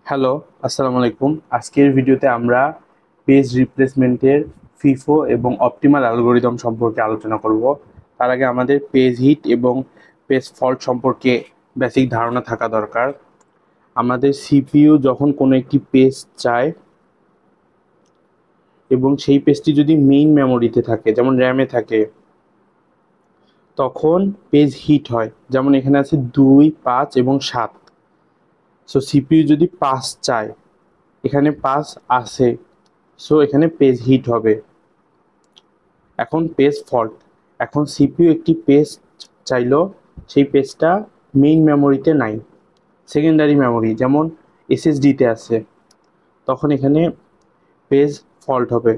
Hello, আসসালামু আলাইকুম। আজকের ভিডিওতে আমরা পেজ রিপ্লেসমেন্টের ফিফো এবং অপটিমাল অ্যালগরিদম সম্পর্কে আলোচনা করব। তার আগে আমাদের পেজ হিট এবং পেজ ফল্ট সম্পর্কে বেসিক ধারণা থাকা দরকার। আমাদের সিপিইউ যখন কোনো একটি পেজ চায় এবং সেই পেজটি যদি মেইন মেমোরিতে থাকে, যেমন র্যামে থাকে, তখন পেজ হিট হয়। যেমন এখানে আছে 2, 5 এবং 7। সো সিপিইউ যদি 5 চায়, এখানে 5 আছে, সো এখানে পেজ হিট হবে। এখন পেজ ফল্ট, এখন সিপিইউ একটি পেজ চাইলো, সেই পেজটা মেইন মেমোরিতে নাই, সেকেন্ডারি মেমোরি যেমন এসএসডিতে আছে, তখন এখানে পেজ ফল্ট হবে।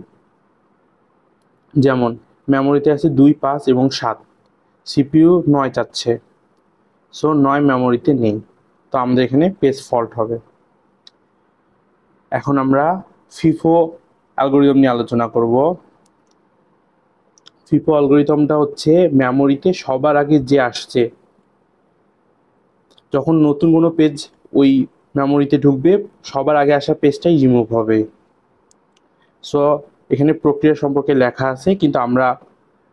যেমন মেমোরিতে আছে 2, 5 এবং 7, সিপিইউ 9 চাচ্ছে, সো 9 মেমোরিতে নেই, তো আমাদের এখানে পেজ ফল্ট হবে। এখন আমরা ফিফো অ্যালগরিদম নিয়ে আলোচনা করব। ফিফো অ্যালগরিদমটা হচ্ছে মেমোরিতে সবার আগে যে আসছে, যখন নতুন কোনো পেজ ওই মেমোরিতে ঢুকবে, সবার আগে আসা পেজটাই রিমুভ হবে। সো এখানে প্রক্রিয়া সম্পর্কে লেখা আছে, কিন্তু আমরা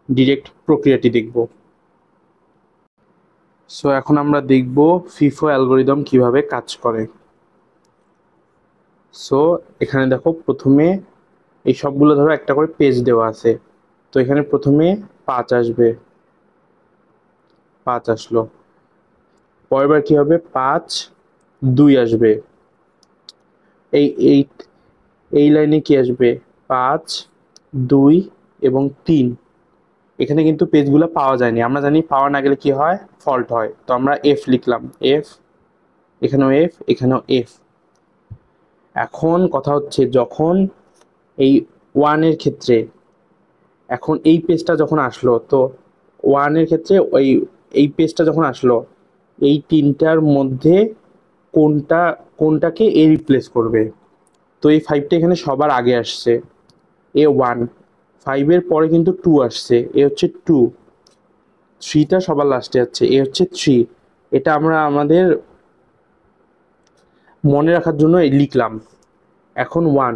ডিরেক্ট প্রক্রিয়াটি দেখব। সো এখন আমরা দেখব ফিফো অ্যালগরিদম কিভাবে কাজ করে। সো এখানে দেখো, প্রথমে এই সবগুলো ধরো একটা করে পেজ দেওয়া আছে, তো এখানে প্রথমে 5 আসবে, 5 আসলো। পরের বার কি হবে? 5, 2 আসবে। এই এই এই লাইনে কি আসবে? 5, 2 এবং 3। এখানে কিন্তু পেজগুলো পাওয়া যায়নি, আমরা জানি পাওয়া না গেলে কি হয়, ফল্ট হয়। তো আমরা এফ লিখলাম, এফ, এখানেও এফ, এখানেও এফ। এখন কথা হচ্ছে, যখন এই ওয়ানের ক্ষেত্রে, এখন এই পেজটা যখন আসলো, তো ওয়ানের ক্ষেত্রে এই পেজটা যখন আসলো, এই তিনটার মধ্যে কোনটাকে এ রিপ্লেস করবে? তো এই 5টা এখানে সবার আগে আসছে, A1। 5-এর পরে কিন্তু 2 আসছে, এ হচ্ছে 2। 3টা সবার লাস্টে যাচ্ছে, এ হচ্ছে 3। এটা আমরা আমাদের মনে রাখার জন্য লিখলাম। এখন 1,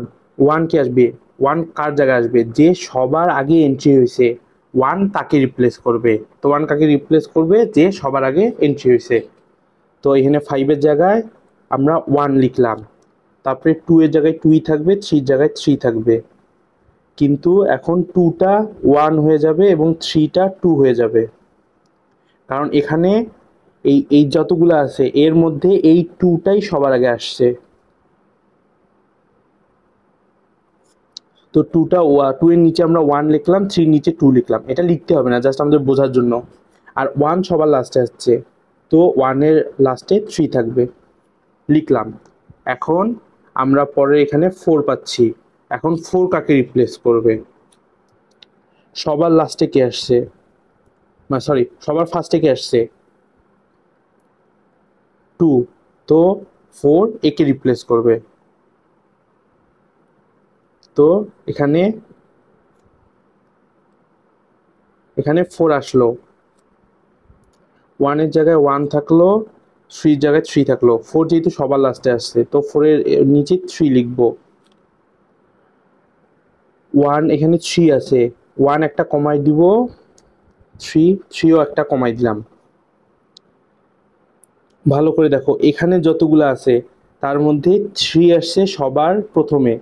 1 কি আসবে? 1 কার জায়গায় আসবে? যে সবার আগে এন্ট্রি হয়েছে, 1 তাকে রিপ্লেস করবে। তো 1 কাকে রিপ্লেস করবে? যে সবার আগে এন্ট্রি হয়েছে। তো এখানে 5-এর জায়গায় আমরা 1 লিখলাম, তারপরে 2 এর জায়গায় 2ই থাকবে, 3 এর জায়গায় 3 থাকবে। কিন্তু এখন 2টা 1 হয়ে যাবে এবং 3টা 2 হয়ে যাবে, কারণ এখানে এই যতগুলো আছে এর মধ্যে এই 2টাই সবার আগে আসছে। তো 2 এর নিচে আমরা 1 লিখলাম, 3 এর নিচে 2 লিখলাম। এটা লিখতে হবে না, জাস্ট আমাদের বোঝার জন্য। আর 1 সবার লাস্টে আসছে, তো 1 এর লাস্টে 3 থাকবে, লিখলাম। এখন আমরা পরে এখানে 4 পাচ্ছি। এখন 4 কাকে রিপ্লেস করবে? সবার লাস্টে কে আসছে, সরি, সবার ফার্স্টে কে আসছে? 2। তো 4 একে রিপ্লেস করবে। তো এখানে এখানে 4 আসলো, 1 এর জায়গায় 1 থাকলো, 3 এর জায়গায় 3 থাকলো। 4 যেহেতু সবার লাস্টে আসছে, তো 4 এর নিচে 3 লিখবো। 1 এখানে 3 আছে, 1 একটা কমাই দিব, 3ও একটা কমাই দিলাম। ভালো করে দেখো, এখানে যতগুলো আছে তার মধ্যে 3 আসছে সবার প্রথমে,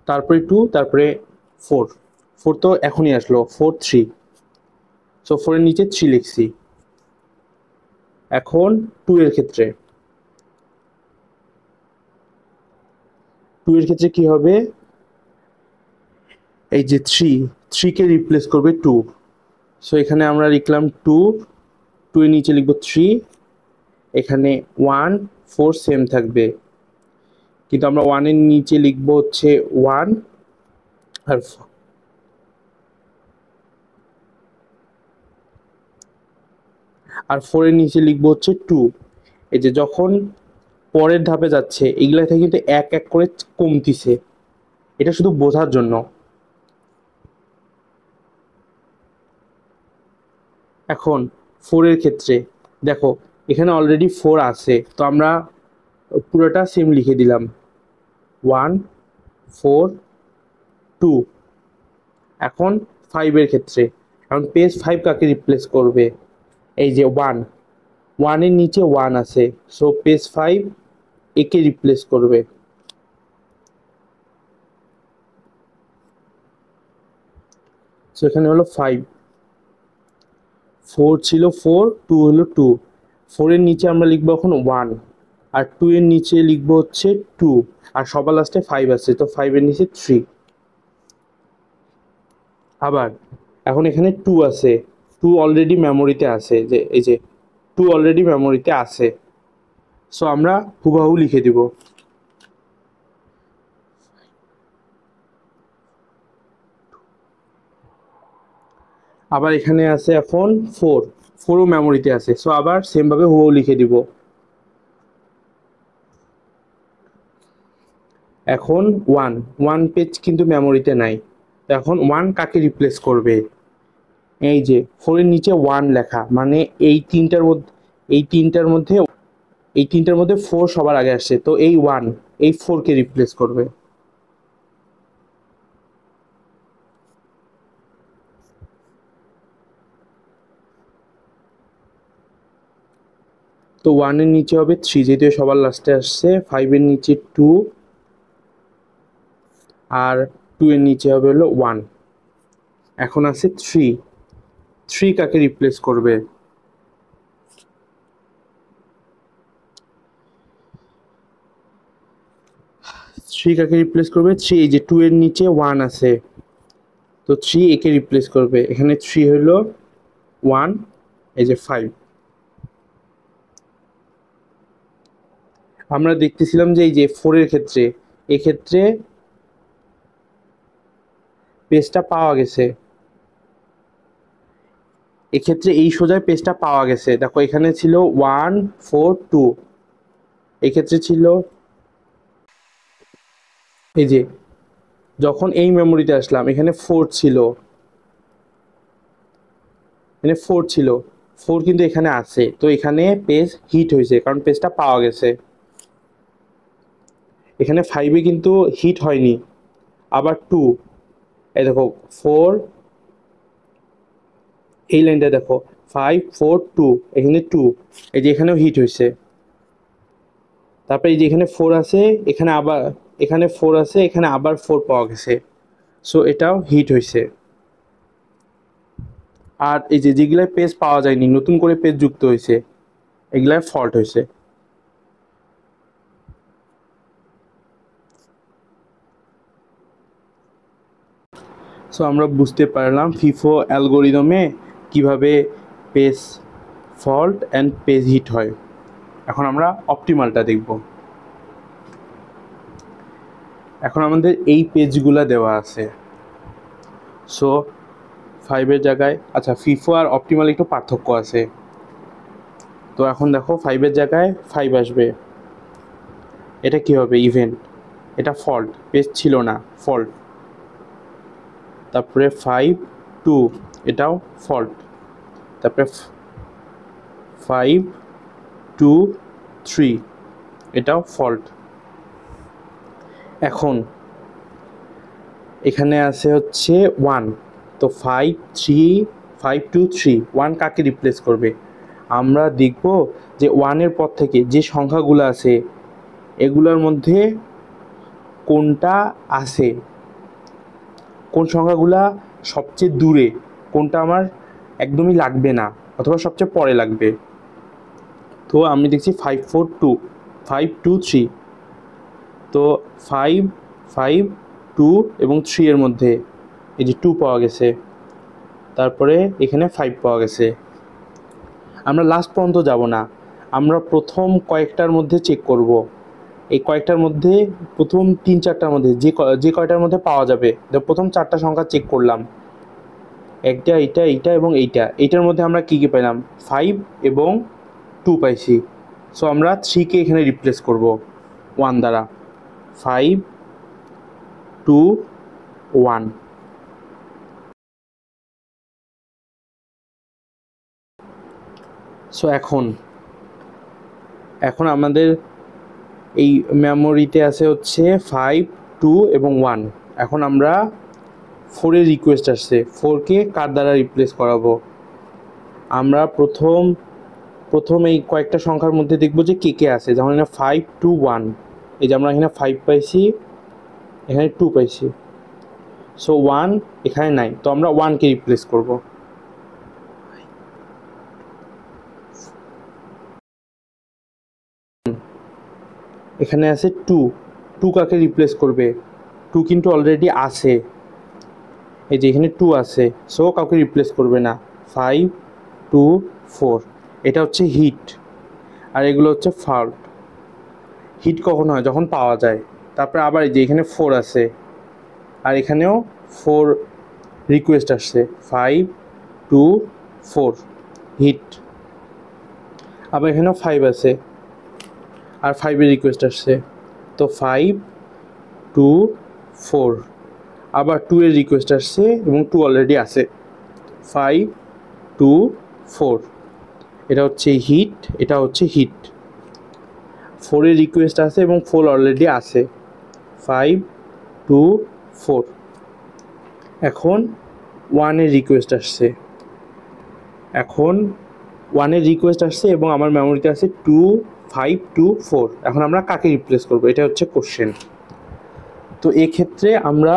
তারপরে 2, তারপরে 4। 4 তো এখনই আসলো, 4, 3। সো 4 এর নিচে 3 লিখছি। এখন 2 এর ক্ষেত্রে, 2 এর ক্ষেত্রে কি হবে? এই যে 3 কে রিপ্লেস করবে 2। সো এখানে আমরা লিখলাম 2, 2 এর নিচে লিখব 3, এখানে 1, 4 সেম থাকবে, কিন্তু আমরা 1 এর নিচে লিখব হচ্ছে 1, আর আর 4 এর নিচে লিখব হচ্ছে 2। এই যে যখন পরের ধাপে যাচ্ছে, এগুলা থেকে কিন্তু এক এক করে কমতিছে, এটা শুধু বোঝার জন্য। এখন 4 এর ক্ষেত্রে দেখো, এখানে অলরেডি 4 আছে, তো আমরা পুরোটা সেম লিখে দিলাম 1 4 2। এখন 5-এর ক্ষেত্রে, এখন পেজ 5 কাকে রিপ্লেস করবে? এই যে 1 এর নিচে 1 আছে, সো পেজ 5 একে রিপ্লেস করবে। সো এখানে হলো 5, 4 ছিল 4, 2 হলো 2। 4 এর নিচে আমরা লিখবো এখন 1, আর 2 এর নিচে লিখবো হচ্ছে 2, আর সবার লাস্টে 5 আছে, তো 5 এর নিচে 3। আবার এখন এখানে 2 আছে, 2 অলরেডি মেমোরিতে আছে, যে এই যে 2 অলরেডি মেমোরিতে আছে, সো আমরা হুবহু লিখে দিব। আবার এখানে আছে এখন 4, 4ও মেমোরিতে আছে, সো আবার সেম ভাবে হুবহু লিখে দিব। এখন 1 পেজ কিন্তু মেমোরিতে নাই, তো এখন 1 কাকে রিপ্লেস করবে? এই যে 4 এর নিচে 1 লেখা, মানে এই তিনটার মধ্যে এই তিনটার মধ্যে এই তিনটার মধ্যে 4 সবার আগে আসছে, তো এই 1 এই 4 কে রিপ্লেস করবে। তো 1 এর নিচে হবে 3, যেহেতু সবার লাস্টে আসছে। 5 এর নিচে 2, আর 2 এর নিচে হবে হলো 1। এখন আছে 3 কাকে রিপ্লেস করবে? 3 কাকে রিপ্লেস করবে? 3, এই যে 2 এর নিচে 1 আছে, তো 3 একে রিপ্লেস করবে। এখানে 3 হলো 1, এই যে 5। আমরা দেখতেছিলাম যে এই যে 4 এর ক্ষেত্রে, এক্ষেত্রে পেজটা পাওয়া গেছে, এক্ষেত্রে এই সোজায় পেজটা পাওয়া গেছে। দেখো এখানে ছিল 1 4 2, এক্ষেত্রে ছিল এই যে, যখন এই মেমোরিতে আসলাম এখানে 4 ছিল, এখানে 4 ছিল, 4 কিন্তু এখানে আছে, তো এখানে পেজ হিট হয়েছে কারণ পেজটা পাওয়া গেছে। এখানে 5 এ কিন্তু হিট হয়নি। আবার 2, এই দেখো 4, এই লাইনটা দেখো 5 4 2, এখানে 2, এই যে এখানেও হিট হয়েছে। তারপরে এই যে এখানে 4 আছে, এখানে আবার এখানে 4 আছে, এখানে আবার 4 পাওয়া গেছে, সো এটাও হিট হয়েছে। আর এই যে যেগুলায় পেজ পাওয়া যায়নি, নতুন করে পেজ যুক্ত হয়েছে, এগুলায় ফল্ট হয়েছে। সো আমরা বুঝতে পারলাম ফিফো অ্যালগোরিদমে কিভাবে page fault and page hit হয়। এখন আমরা অপটিমালটা দেখব। এখন আমাদের এই পেজগুলা দেওয়া আছে, সো 5-এর জায়গায়, আচ্ছা ফিফো আর অপটিমাল একটু পার্থক্য আছে। তো এখন দেখো 5-এর জায়গায় 5 আসবে, এটা কি হবে? ইভেন্ট, এটা ফল্ট, পেজ ছিল না, ফল্ট। তারপরে 5 2, এটাও ফল্ট। তারপরে 5 2 3, এটাও ফল্ট। এখন এখানে আছে হচ্ছে 1, তো 5 3 5 2 3, 1 কাকে রিপ্লেস করবে? আমরা দেখব যে 1 এর পর থেকে যে সংখ্যাগুলো আছে এগুলোর মধ্যে কোনটা আছে, কোন সংখ্যাগুলা সবচেয়ে দূরে, কোনটা আমার একদমই লাগবে না অথবা সবচেয়ে পরে লাগবে। তো আমি দেখছি 5 4 2, 5 2 3, তো 5 5 2 এবং 3 এর মধ্যে এই যে 2 পাওয়া গেছে, তারপরে এখানে 5 পাওয়া গেছে। আমরা লাস্ট পর্যন্ত যাব না, আমরা প্রথম কয়েকটার মধ্যে চেক করব। এই কয়েকটার মধ্যে প্রথম 3-4টার মধ্যে যে কয়টার মধ্যে পাওয়া যাবে, প্রথম 4টা সংখ্যা চেক করলাম, একটা এইটা এবং এইটার মধ্যে আমরা কী কী পেলাম? 5 এবং 2 পাইছি, সো আমরা 3কে এখানে রিপ্লেস করব 1 দ্বারা। 5 2 1। সো এখন আমাদের এই মেমোরিতে আছে হচ্ছে 5, 2 এবং 1। এখন আমরা 4-এর রিকোয়েস্ট আসছে, 4কে কার দ্বারা রিপ্লেস করাবো? আমরা প্রথম এই কয়েকটা সংখ্যার মধ্যে দেখবো যে কে কে আছে। যেমন এখানে 5, 2, 1, এই যে আমরা এখানে 5 পাইছি, এখানে 2 পাইছি, সো 1 এখানে নাই, তো আমরা 1কে রিপ্লেস করব। এখানে আছে 2, 2 কাকে রিপ্লেস করবে? 2 কিন্তু অলরেডি আছে, এই যে এখানে 2 আছে, সো কাউকে রিপ্লেস করবে না। 5, 2, 4, এটা হচ্ছে হিট, আর এগুলো হচ্ছে ফল্ট। হিট কখন হয়? যখন পাওয়া যায়। তারপরে আবার এই যে এখানে 4 আছে, আর এখানেও 4 রিকোয়েস্ট আসছে, 5, 2, 4, হিট। আবার এখানেও 5 আছে, আর 5-এর রিকোয়েস্ট আসছে, তো 5, 2, 4, আবার 2-এর রিকোয়েস্ট আসছে এবং 2 অলরেডি আছে, 5, 2, 4, এটা হচ্ছে হিট, এটা হচ্ছে হিট। 4-এর রিকোয়েস্ট আছে এবং 4 অলরেডি আছে, 5, 2, 4। এখন 1-এর রিকোয়েস্ট আসছে, এখন 1-এর রিকোয়েস্ট আসছে এবং আমার মেমোরিতে আছে 2, 5, 2, 4। এখন আমরা কাকে রিপ্লেস করব? এটা হচ্ছে কোশ্চেন। তো এক্ষেত্রে আমরা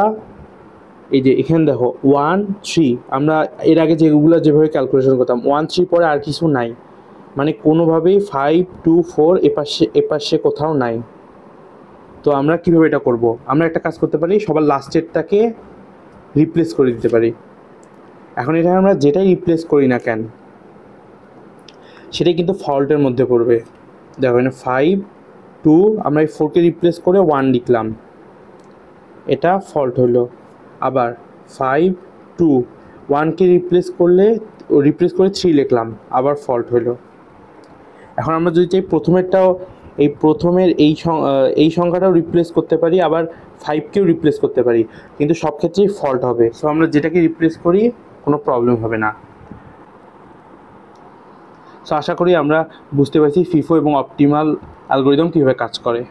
এই যে এখানে দেখো 1, 3, আমরা এর আগে যেগুলো যেভাবে ক্যালকুলেশন করতাম 1, 3 পরে আর কিছু নাই, মানে কোনোভাবেই 5, 2, 4 এপাশে কোথাও নাই। তো আমরা কীভাবে এটা করব? আমরা একটা কাজ করতে পারি, সবার লাস্টেরটাকে রিপ্লেস করে দিতে পারি। এখন এটা আমরা যেটাই রিপ্লেস করি না কেন সেটাই কিন্তু ফল্টের মধ্যে পড়বে। দেখো এখানে 5, 2, আমরা এই 4কে রিপ্লেস করে 1 লিখলাম, এটা ফল্ট হলো। আবার 5, 2, 1কে রিপ্লেস করে 3 লিখলাম, আবার ফল্ট হলো। এখন আমরা যদি চাই প্রথমেরটাও, এই প্রথমের এই সংখ্যাটাও রিপ্লেস করতে পারি, আবার 5কেও রিপ্লেস করতে পারি, কিন্তু সব ক্ষেত্রেই ফল্ট হবে। সো আমরা যেটাকে রিপ্লেস করি কোনো প্রবলেম হবে না। সো আশা করি আমরা বুঝতে পারছি ফিফো এবং অপটিমাল অ্যালগরিদম কীভাবে কাজ করে।